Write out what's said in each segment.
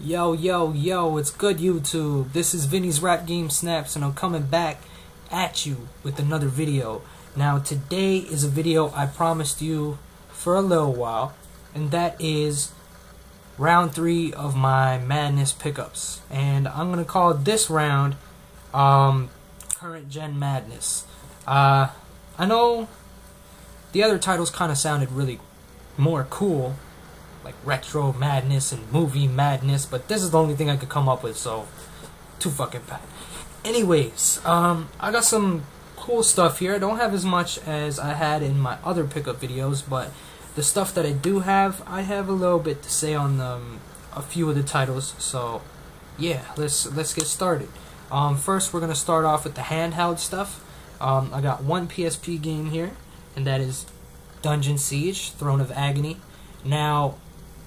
Yo, yo, yo, it's good YouTube. This is Vinny's Rap Game Snaps and I'm coming back at you with another video. Now today is a video I promised you for a little while, and that is round 3 of my Madness pickups. And I'm going to call this round Current Gen Madness. I know the other titles kind of sounded really more cool, like Retro Madness and Movie Madness, but this is the only thing I could come up with, so too fucking bad. Anyways, I got some cool stuff here. I don't have as much as I had in my other pickup videos, but the stuff that I do have, I have a little bit to say on a few of the titles. So yeah, let's get started. First we're gonna start off with the handheld stuff. I got one PSP game here, and that is Dungeon Siege: Throne of Agony. Now,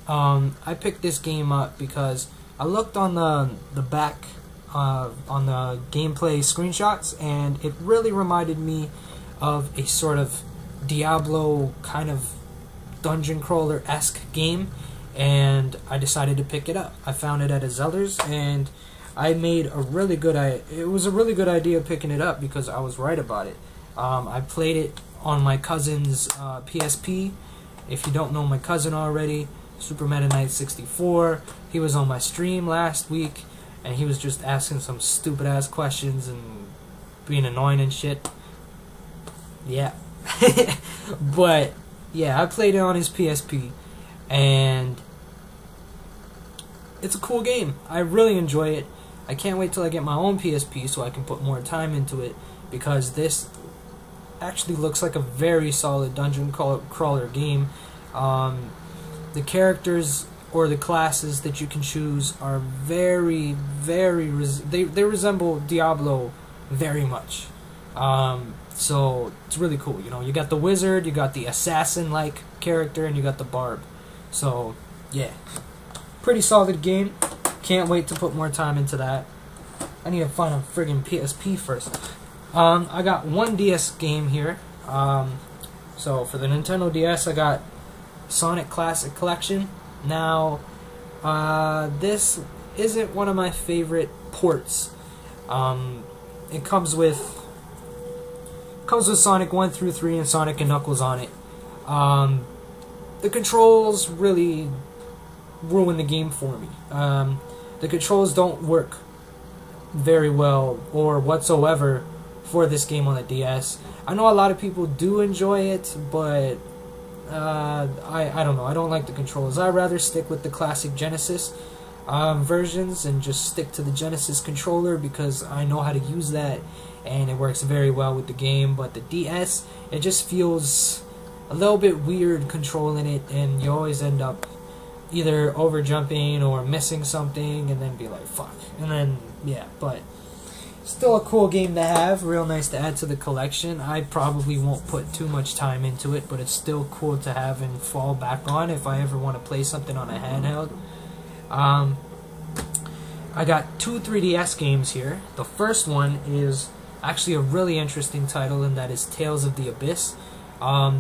I picked this game up because I looked on the back on the gameplay screenshots, and it really reminded me of a sort of Diablo kind of dungeon crawler-esque game, and I decided to pick it up. I found it at a Zeller's, and I made a really good it was a really good idea picking it up because I was right about it. I played it on my cousin's PSP. If you don't know my cousin already, Super Meta Knight 64, he was on my stream last week, and he was just asking some stupid ass questions and being annoying and shit. Yeah. But yeah, I played it on his PSP, and it's a cool game. I really enjoy it. I can't wait till I get my own PSP so I can put more time into it, because this actually looks like a very solid dungeon crawler game. The characters or the classes that you can choose are very they resemble Diablo very much. So it's really cool. You know, you got the wizard, you got the assassin like character, and you got the barb. So yeah, pretty solid game. Can't wait to put more time into that. I need to find a friggin' PSP first. I got one DS game here. So for the Nintendo DS, I got Sonic Classic Collection. Now, this isn't one of my favorite ports. It comes with Sonic 1 through 3 and Sonic and Knuckles on it. The controls really ruin the game for me. The controls don't work very well or whatsoever for this game on the DS. I know a lot of people do enjoy it, but I don't know. I don't like the controls. I'd rather stick with the classic Genesis versions and just stick to the Genesis controller, because I know how to use that and it works very well with the game. But the DS, it just feels a little bit weird controlling it, and you always end up either over jumping or missing something and then be like fuck, and then yeah. But still a cool game to have, real nice to add to the collection. I probably won't put too much time into it, but it's still cool to have and fall back on if I ever want to play something on a handheld. I got two 3DS games here. The first one is actually a really interesting title, and that is Tales of the Abyss.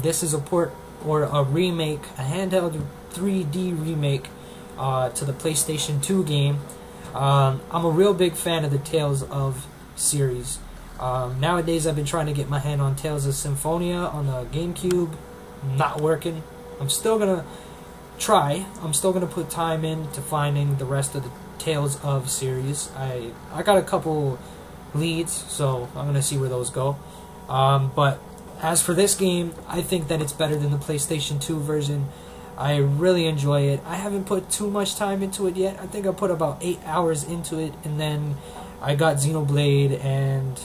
This is a port or a remake, a handheld 3D remake to the PlayStation 2 game. I'm a real big fan of the Tales of series. Nowadays I've been trying to get my hand on Tales of Symphonia on the GameCube. Not working. I'm still gonna try. I'm still gonna put time into finding the rest of the Tales of series. I got a couple leads, so I'm gonna see where those go. But as for this game, I think that it's better than the PlayStation 2 version. I really enjoy it. I haven't put too much time into it yet. I think I put about 8 hours into it, and then I got Xenoblade, and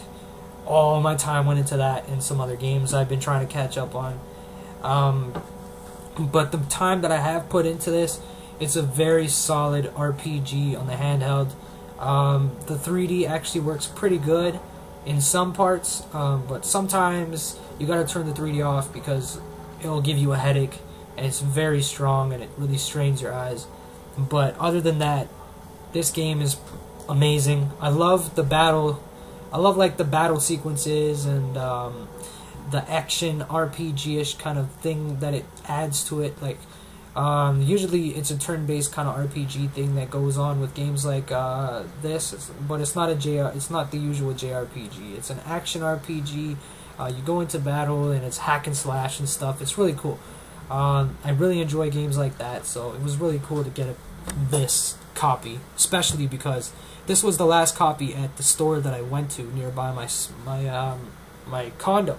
all my time went into that and some other games I've been trying to catch up on. But the time that I have put into this, it's a very solid RPG on the handheld. The 3D actually works pretty good in some parts, but sometimes you gotta turn the 3D off because it'll give you a headache, and it's very strong and it really strains your eyes. But other than that, this game is amazing. I love the battle. I love like the battle sequences and the action RPG-ish kind of thing that it adds to it. Like Usually it's a turn-based kind of RPG thing that goes on with games like this, but it's not it's not the usual JRPG. It's an action RPG. You go into battle and it's hack and slash and stuff. It's really cool. I really enjoy games like that, so it was really cool to get this copy, especially because this was the last copy at the store that I went to nearby my condo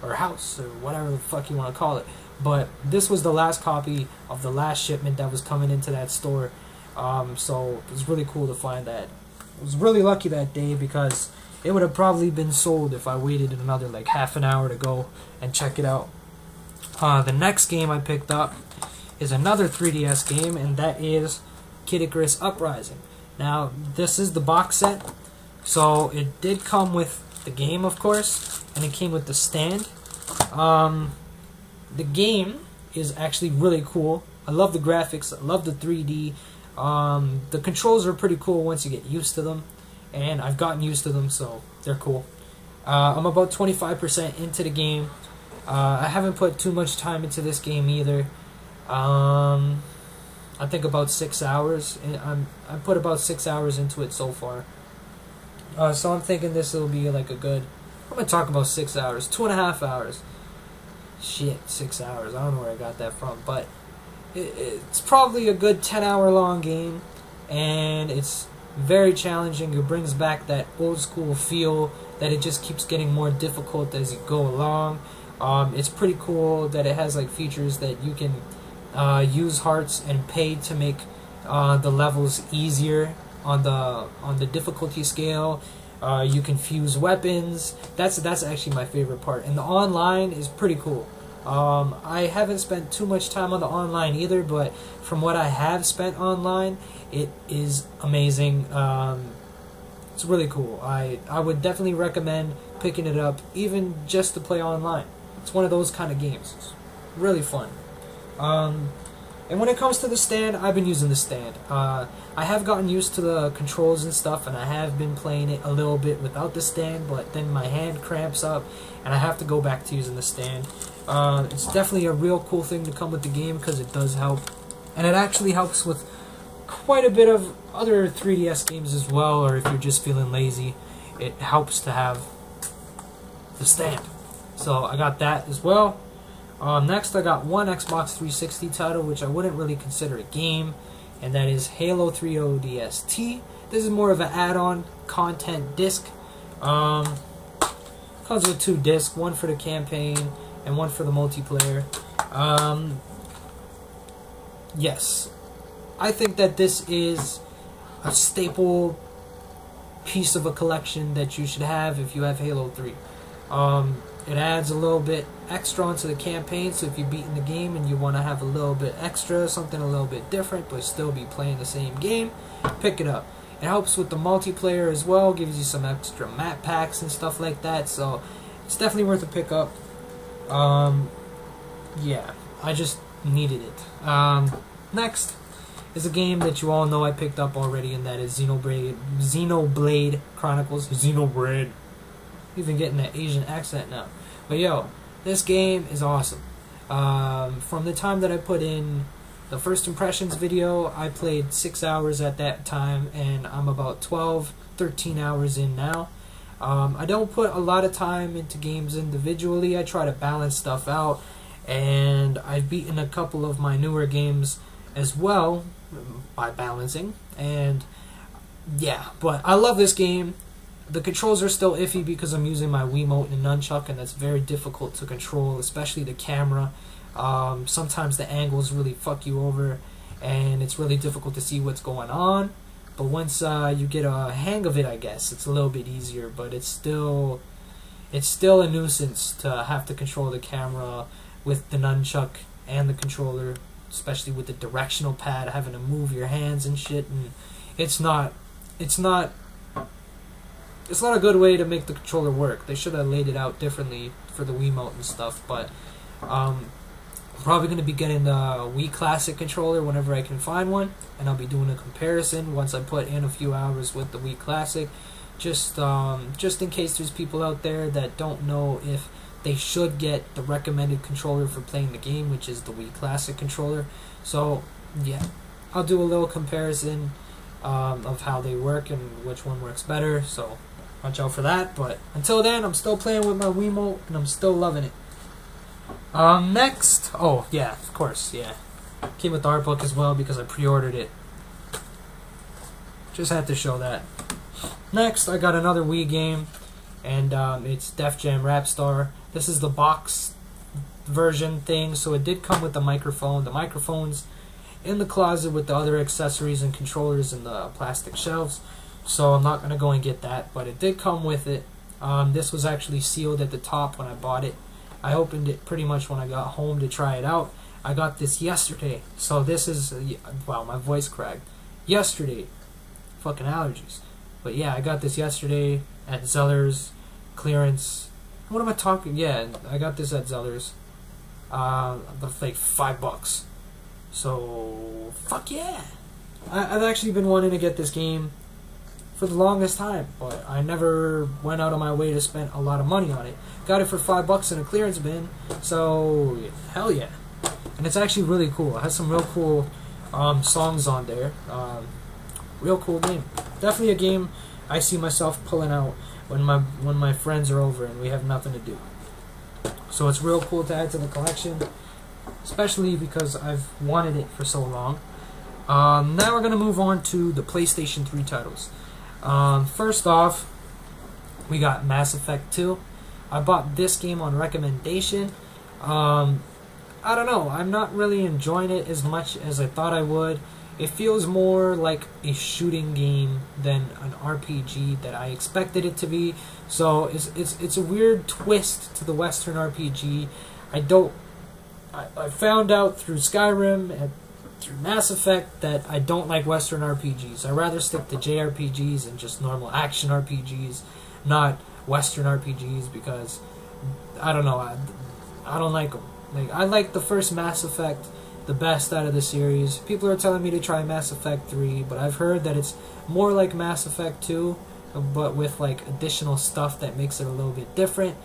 or house or whatever the fuck you want to call it. But this was the last copy of the last shipment that was coming into that store, so it was really cool to find that. I was really lucky that day because it would have probably been sold if I waited another like half an hour to go and check it out. The next game I picked up is another 3DS game, and that is Kid Icarus Uprising. Now, this is the box set, so it did come with the game, of course, and it came with the stand. The game is actually really cool. I love the graphics. I love the 3D. The controls are pretty cool once you get used to them, and I've gotten used to them, so they're cool. I'm about 25% into the game. I haven't put too much time into this game either. I think about 6 hours. I put about 6 hours into it so far. So I'm thinking this will be like a good... I'm going to talk about 6 hours. 2.5 hours. Shit, 6 hours. I don't know where I got that from. But it's probably a good 10-hour long game. And it's very challenging. It brings back that old school feel that it just keeps getting more difficult as you go along. It's pretty cool that it has like features that you can use hearts and pay to make the levels easier on the difficulty scale. You can fuse weapons. That's actually my favorite part, and the online is pretty cool. I haven't spent too much time on the online either, but from what I have spent online, it is amazing. It's really cool. I would definitely recommend picking it up, even just to play online. It's one of those kind of games. It's really fun. And when it comes to the stand, I've been using the stand. I have gotten used to the controls and stuff, and I have been playing it a little bit without the stand, but then my hand cramps up, and I have to go back to using the stand. It's definitely a real cool thing to come with the game, because it does help. And it actually helps with quite a bit of other 3DS games as well, or if you're just feeling lazy, it helps to have the stand. So I got that as well. Next I got one Xbox 360 title, which I wouldn't really consider a game, and that is Halo 3 ODST. This is more of an add-on content disc. Comes with 2 discs, one for the campaign and one for the multiplayer. Yes, I think that this is a staple piece of a collection that you should have if you have Halo 3. It adds a little bit extra onto the campaign, so if you've beaten the game and you want to have a little bit extra, something a little bit different, but still be playing the same game, pick it up. It helps with the multiplayer as well, gives you some extra map packs and stuff like that, so it's definitely worth a pick up. Yeah, I just needed it. Next is a game that you all know I picked up already, and that is Xenoblade Chronicles. Xenoblade. Even getting that Asian accent now. But yo, this game is awesome. From the time that I put in the first impressions video, I played 6 hours at that time, and I'm about 13 hours in now. I don't put a lot of time into games individually. I try to balance stuff out, and I've beaten a couple of my newer games as well by balancing. And yeah, but I love this game. The controls are still iffy because I'm using my Wiimote and nunchuck, and that's very difficult to control, especially the camera. Sometimes the angles really fuck you over, and it's really difficult to see what's going on. But once you get a hang of it, I guess it's a little bit easier. But it's still a nuisance to have to control the camera with the nunchuck and the controller, especially with the directional pad, having to move your hands and shit. And it's not a good way to make the controller work. They should have laid it out differently for the Wiimote and stuff, but I'm probably going to be getting the Wii Classic controller whenever I can find one, and I'll be doing a comparison once I put in a few hours with the Wii Classic, just in case there's people out there that don't know if they should get the recommended controller for playing the game, which is the Wii Classic controller. So yeah, I'll do a little comparison of how they work and which one works better, so watch out for that. But until then, I'm still playing with my Wiimote and I'm still loving it. Next, oh yeah, of course, yeah, came with the art book as well because I pre-ordered it. Just had to show that. Next, I got another Wii game, and it's Def Jam Rap Star. This is the box version thing, so it did come with the microphone. The microphone's in the closet with the other accessories and controllers in the plastic shelves, so I'm not going to go and get that, but it did come with it. This was actually sealed at the top when I bought it. I opened it pretty much when I got home to try it out. I got this yesterday, so this is, wow, my voice cracked. Yesterday. Fucking allergies. But yeah, I got this yesterday at Zeller's clearance. What am I talking? Yeah, I got this at Zeller's. Like $5. So, fuck yeah. I've actually been wanting to get this game for the longest time, but I never went out of my way to spend a lot of money on it. Got it for $5 in a clearance bin, so hell yeah. And it's actually really cool. It has some real cool songs on there. Real cool game. Definitely a game I see myself pulling out when my friends are over and we have nothing to do. So it's real cool to add to the collection, especially because I've wanted it for so long. Now we're gonna move on to the PlayStation 3 titles. First off, we got Mass Effect 2. I bought this game on recommendation. I don't know, I'm not really enjoying it as much as I thought I would. It feels more like a shooting game than an RPG that I expected it to be. So it's a weird twist to the Western RPG. I found out through Skyrim and through Mass Effect that I don't like Western RPGs. I rather stick to JRPGs and just normal action RPGs, not Western RPGs, because I don't know, I don't like them. Like, I like the first Mass Effect the best out of the series. People are telling me to try Mass Effect 3, but I've heard that it's more like Mass Effect 2, but with like additional stuff that makes it a little bit different.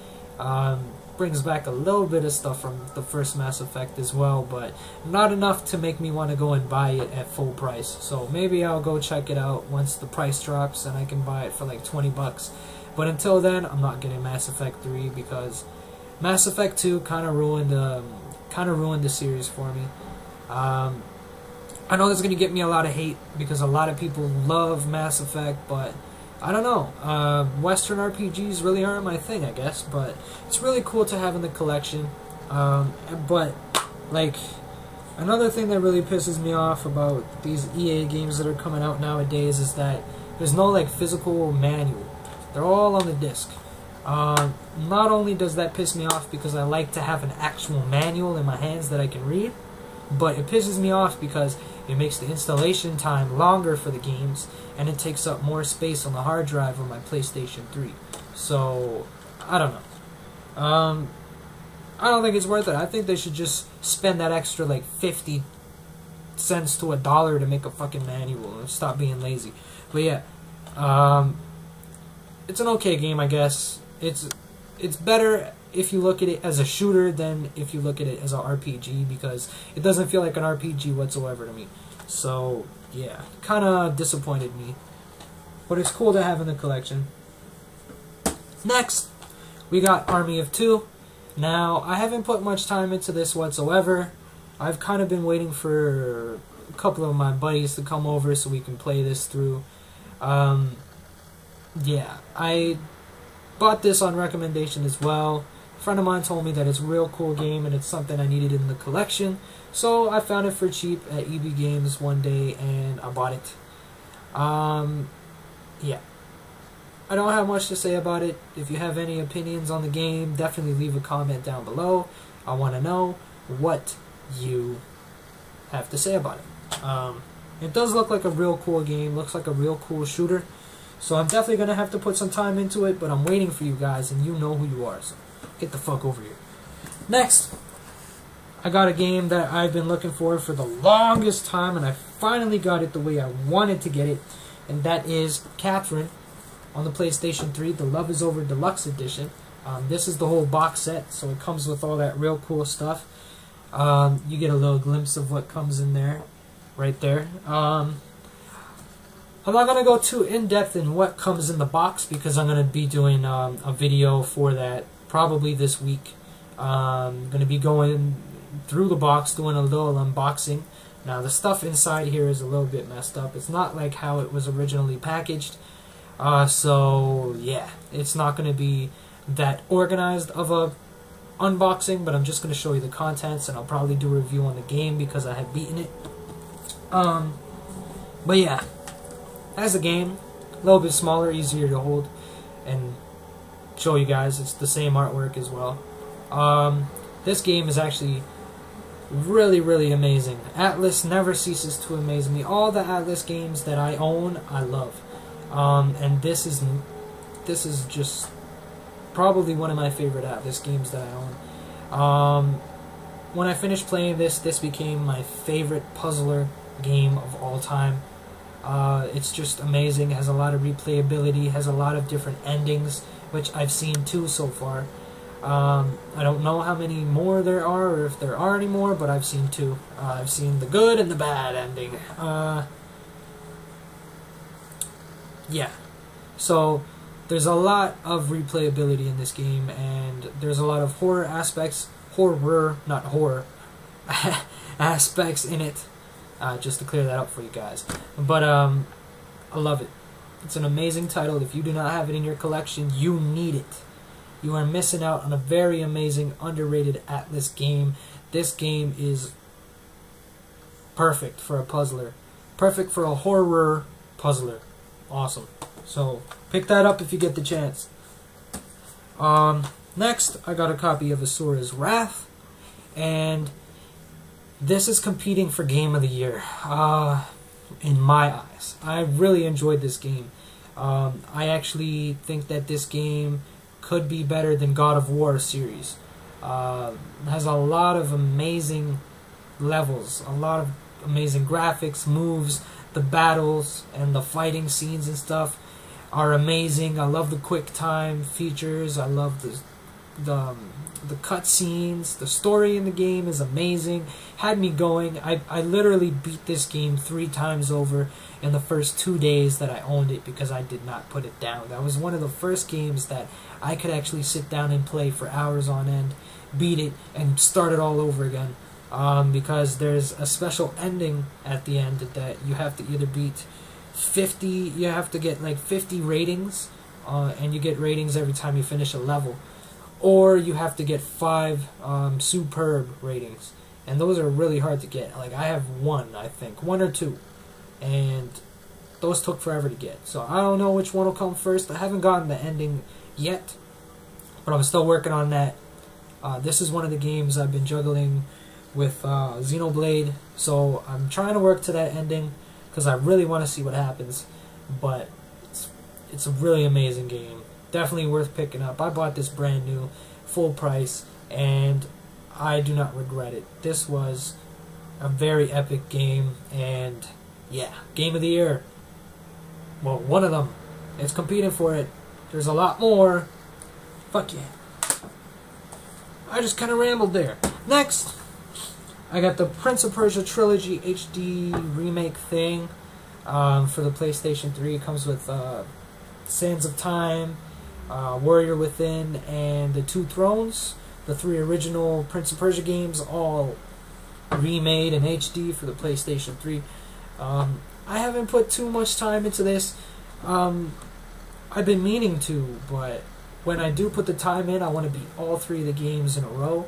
Brings back a little bit of stuff from the first Mass Effect as well, but not enough to make me want to go and buy it at full price. So maybe I'll go check it out once the price drops and I can buy it for like $20. But until then, I'm not getting Mass Effect 3 because Mass Effect 2 kind of ruined the series for me. I know this is going to get me a lot of hate because a lot of people love Mass Effect, but I don't know. Western RPGs really aren't my thing, I guess, but it's really cool to have in the collection. But, like, another thing that really pisses me off about these EA games that are coming out nowadays is that there's no, like, physical manual. They're all on the disc. Not only does that piss me off because I like to have an actual manual in my hands that I can read, but it pisses me off because it makes the installation time longer for the games, and it takes up more space on the hard drive on my PlayStation 3. So, I don't know. I don't think it's worth it. I think they should just spend that extra, like, 50 cents to $1 to make a fucking manual and stop being lazy. But yeah, it's an okay game, I guess. It's better if you look at it as a shooter than if you look at it as an RPG, because it doesn't feel like an RPG whatsoever to me. So yeah, kind of disappointed me, but it's cool to have in the collection. Next, we got Army of Two. Now, I haven't put much time into this whatsoever. I've kind of been waiting for a couple of my buddies to come over so we can play this through. Yeah, I bought this on recommendation as well. A friend of mine told me that it's a real cool game and it's something I needed in the collection. So I found it for cheap at EB Games one day and I bought it. Yeah. I don't have much to say about it. If you have any opinions on the game, definitely leave a comment down below. I want to know what you have to say about it. It does look like a real cool game. Looks like a real cool shooter. So I'm definitely going to have to put some time into it, but I'm waiting for you guys, and you know who you are, so get the fuck over here. Next, I got a game that I've been looking for the longest time, and I finally got it the way I wanted to get it, and that is Catherine on the PlayStation 3, the Love is Over Deluxe Edition. This is the whole box set, so it comes with all that real cool stuff. You get a little glimpse of what comes in there, right there. I'm not going to go too in-depth in what comes in the box because I'm going to be doing a video for that probably this week. I'm going to be going through the box, doing a little unboxing. Now the stuff inside here is a little bit messed up. It's not like how it was originally packaged. So yeah, it's not going to be that organized of a unboxing, but I'm just going to show you the contents, and I'll probably do a review on the game because I have beaten it. But yeah, as a game, a little bit smaller, easier to hold and show you guys. It's the same artwork as well. This game is actually really, really amazing. Atlas never ceases to amaze me. All the Atlas games that I own, I love. And this is just probably one of my favorite Atlas games that I own. When I finished playing this became my favorite puzzler game of all time. It's just amazing. It has a lot of replayability, has a lot of different endings, which I've seen 2 so far. I don't know how many more there are, or if there are any more, but I've seen 2. I've seen the good and the bad ending. Yeah. So, there's a lot of replayability in this game, and there's a lot of horror aspects, not horror, aspects in it, just to clear that up for you guys. But, I love it. It's an amazing title. If you do not have it in your collection, you need it. You are missing out on a very amazing, underrated Atlas game. This game is perfect for a puzzler. Perfect for a horror puzzler. Awesome. So, pick that up if you get the chance. Next, I got a copy of Asura's Wrath. And this is competing for Game of the Year. In my eyes. I really enjoyed this game. I actually think that this game could be better than God of War series. It has a lot of amazing levels, a lot of amazing graphics, moves, the battles, and the fighting scenes and stuff are amazing. I love the quick time features. I love the cutscenes. The story in the game is amazing. Had me going. I literally beat this game 3 times over in the first 2 days that I owned it because I did not put it down. That was one of the first games that I could actually sit down and play for hours on end, beat it, and start it all over again. Because there's a special ending at the end that you have to either beat 50, you have to get like 50 ratings, and you get ratings every time you finish a level, or you have to get 5 superb ratings, and those are really hard to get. Like I have 1, I think, 1 or 2, and those took forever to get. So I don't know which one will come first. I haven't gotten the ending yet, but I'm still working on that. This is one of the games I've been juggling with Xenoblade, so I'm trying to work to that ending because I really want to see what happens. But it's a really amazing game, definitely worth picking up. I bought this brand new, full price, and I do not regret it. This was a very epic game, and yeah, Game of the Year. Well, one of them. It's competing for it. There's a lot more. Fuck yeah. I just kind of rambled there. Next, I got the Prince of Persia Trilogy HD remake thing for the PlayStation 3. It comes with Sands of Time, Warrior Within, and the 2 Thrones. The 3 original Prince of Persia games, all remade in HD for the PlayStation 3. I haven't put too much time into this. I've been meaning to, but when I do put the time in, I want to beat all 3 of the games in a row.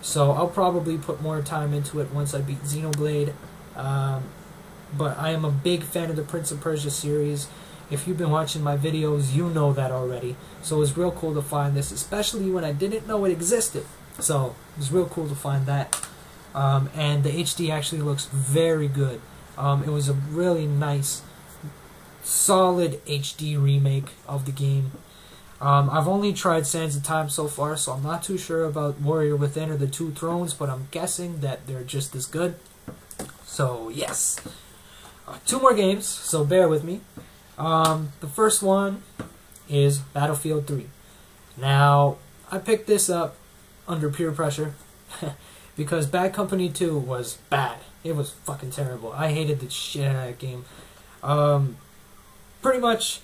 So I'll probably put more time into it once I beat Xenoblade. But I am a big fan of the Prince of Persia series. If you've been watching my videos, you know that already. So it was real cool to find this, especially when I didn't know it existed. So it was real cool to find that. And the HD actually looks very good. It was a really nice, solid HD remake of the game. I've only tried Sands of Time so far, so I'm not too sure about Warrior Within or the 2 Thrones, but I'm guessing that they're just as good. So, yes. 2 more games, so bear with me. The first one is Battlefield 3. Now, I picked this up under peer pressure because Bad Company 2 was bad. It was fucking terrible. I hated the shit out of that game. Pretty much,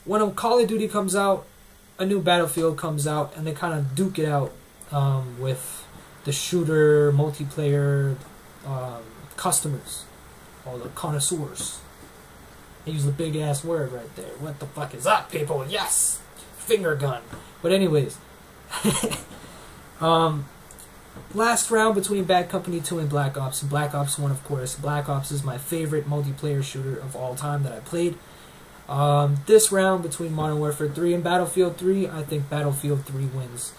when a Call of Duty comes out, a new Battlefield comes out, and they kind of duke it out with the shooter, multiplayer customers, all the connoisseurs. I use the big ass word right there. What the fuck is up, people? Yes! Finger gun. But anyways, last round between Bad Company 2 and Black Ops. Black Ops 1, of course. Black Ops is my favorite multiplayer shooter of all time that I played. This round between Modern Warfare 3 and Battlefield 3, I think Battlefield 3 wins.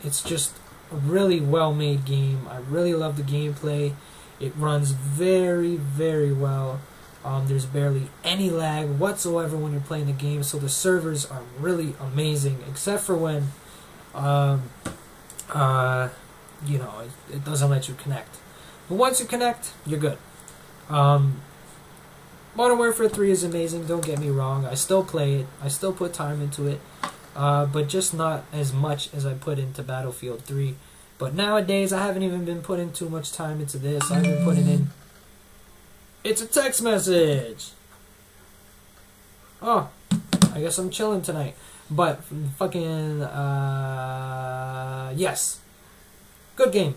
It's just a really well-made game. I really love the gameplay. It runs very, very well. There's barely any lag whatsoever when you're playing the game, so the servers are really amazing, except for when, you know, it doesn't let you connect. But once you connect, you're good. Modern Warfare 3 is amazing, don't get me wrong. I still play it. I still put time into it. But just not as much as I put into Battlefield 3. But nowadays, I haven't even been putting too much time into this. I've been putting in... It's a text message! Oh, I guess I'm chilling tonight. But, fucking, yes. Good game.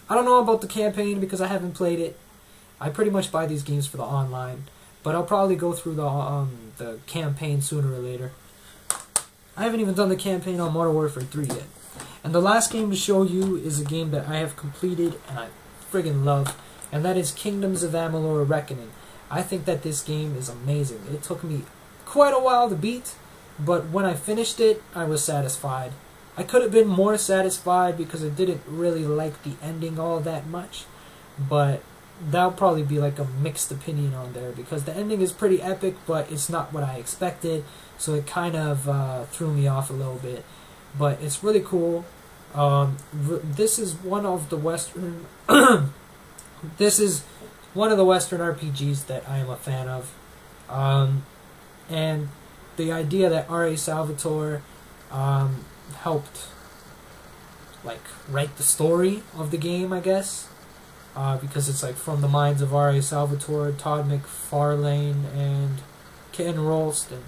I don't know about the campaign because I haven't played it. I pretty much buy these games for the online. But I'll probably go through the campaign sooner or later. I haven't even done the campaign on Modern Warfare 3 yet. And the last game to show you is a game that I have completed and I friggin' love. And that is Kingdoms of Amalur Reckoning. I think that this game is amazing. It took me quite a while to beat, but when I finished it, I was satisfied. I could have been more satisfied because I didn't really like the ending all that much, but that'll probably be like a mixed opinion on there because the ending is pretty epic, but it's not what I expected, so it kind of threw me off a little bit. But it's really cool. This is one of the Western... This is one of the Western RPGs that I am a fan of. And the idea that R.A. Salvatore helped like write the story of the game, I guess. Because it's like from the minds of R.A. Salvatore, Todd McFarlane, and Ken Rolston.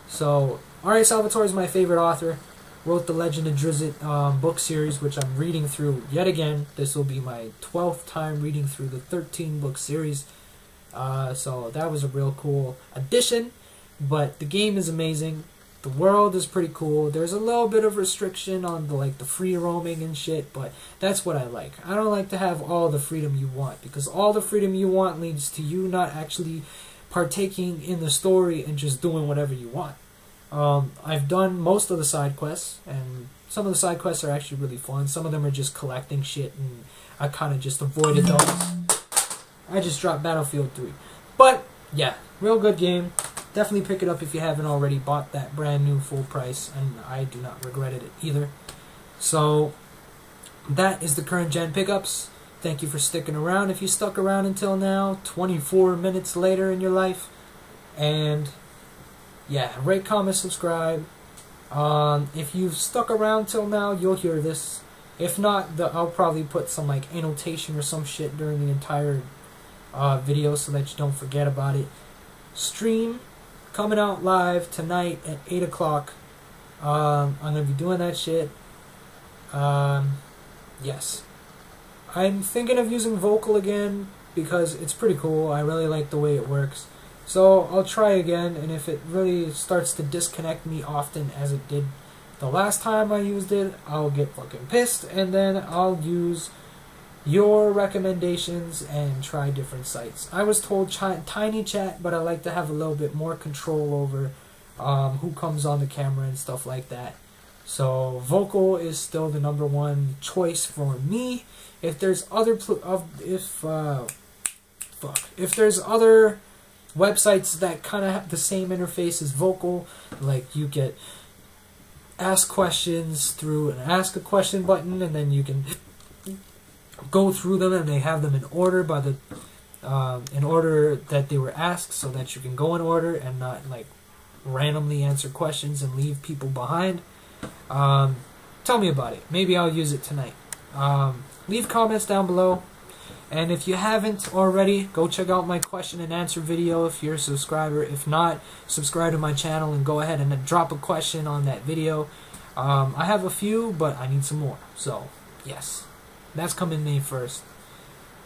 So R.A. Salvatore is my favorite author. Wrote the Legend of Drizzt book series, which I'm reading through yet again. This will be my 12th time reading through the 13-book series. So that was a real cool addition. But the game is amazing. The world is pretty cool. There's a little bit of restriction on the free roaming and shit, but that's what I like. I don't like to have all the freedom you want, because all the freedom you want leads to you not actually partaking in the story and just doing whatever you want. I've done most of the side quests, and some of the side quests are actually really fun. Some of them are just collecting shit, and I kind of just avoided those. I just dropped Battlefield 3. But, yeah, real good game. Definitely pick it up if you haven't already bought that brand new full price, and I do not regret it either. So, that is the current gen pickups. Thank you for sticking around. If you stuck around until now, 24 minutes later in your life, and... yeah, rate, comment, subscribe. If you've stuck around till now, you'll hear this. If not, I'll probably put some annotation or some shit during the entire video so that you don't forget about it. Stream coming out live tonight at 8 o'clock. I'm gonna be doing that shit. Yes. I'm thinking of using vocal again because it's pretty cool. I really like the way it works. So I'll try again, and if it really starts to disconnect me often as it did the last time I used it, I'll get fucking pissed, and then I'll use your recommendations and try different sites. I was told Tiny Chat, but I like to have a little bit more control over who comes on the camera and stuff like that. So vocal is still the #1 choice for me. If there's other if there's other websites that kind of have the same interface as vocal, like you get ask questions through an ask a question button, and then you can go through them, and they have them in order by the in order that they were asked, so that you can go in order and not randomly answer questions and leave people behind. Tell me about it. Maybe I'll use it tonight. Leave comments down below. And if you haven't already, go check out my question and answer video if you're a subscriber. If not, subscribe to my channel and go ahead and drop a question on that video. I have a few, but I need some more. So, yes. That's coming May 1st.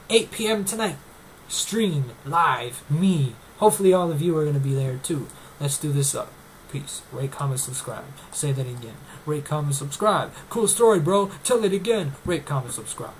8 p.m. tonight. Stream, live, me. Hopefully all of you are going to be there too. Let's do this up. Peace. Rate, comment, subscribe. Say that again. Rate, comment, subscribe. Cool story, bro. Tell it again. Rate, comment, subscribe.